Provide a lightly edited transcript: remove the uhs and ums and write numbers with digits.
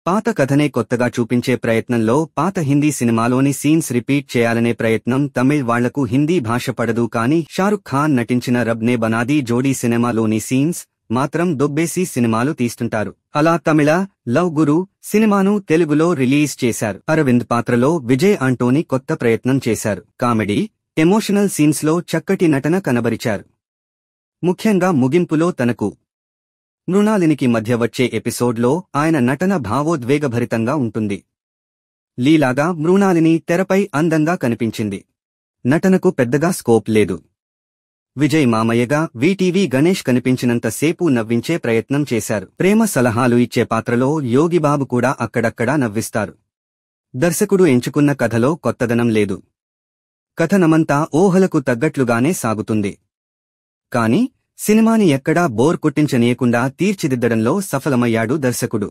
పాత కథనే కొత్తగా చూపించే ప్రయత్నంలో పాత హిందీ సినిమాలోని సీన్స్ రిపీట్ చేయాలనే ప్రయత్నం. తమిళ్ వాళ్లకు హిందీ భాష పడదు, కానీ షారుఖ్ ఖాన్ నటించిన రబ్ నే బనాదీ జోడీ సినిమాలోని సీన్స్ మాత్రం దొబ్బేసి సినిమాలు తీస్తుంటారు. అలా తమిళ లవ్ గురు సినిమాను తెలుగులో రిలీజ్ చేశారు. అరవింద్ పాత్రలో విజయ్ ఆంటోనీ కొత్త ప్రయత్నం చేశారు. కామెడీ, ఎమోషనల్ సీన్స్లో చక్కటి నటన కనబరిచారు. ముఖ్యంగా ముగింపులో తనకు మృణాలినికి మధ్య వచ్చే ఎపిసోడ్లో ఆయన నటన భావోద్వేగభరితంగా ఉంటుంది. లీలాగా మృణాలిని తెరపై అందంగా కనిపించింది. నటనకు పెద్దగా స్కోప్ లేదు. విజయ్ మామయ్యగా వీటీవీ గణేష్ కనిపించినంత సేపు నవ్వించే ప్రయత్నం చేశారు. ప్రేమ సలహాలు ఇచ్చే పాత్రలో యోగిబాబు కూడా అక్కడక్కడా నవ్విస్తారు. దర్శకుడు ఎంచుకున్న కథలో కొత్తదనం లేదు. కథనమంతా ఊహలకు తగ్గట్లుగానే సాగుతుంది. కానీ సినిమాని ఎక్కడా బోర్ కొట్టించనీయకుండా తీర్చిదిద్దడంలో సఫలమయ్యాడు దర్శకుడు.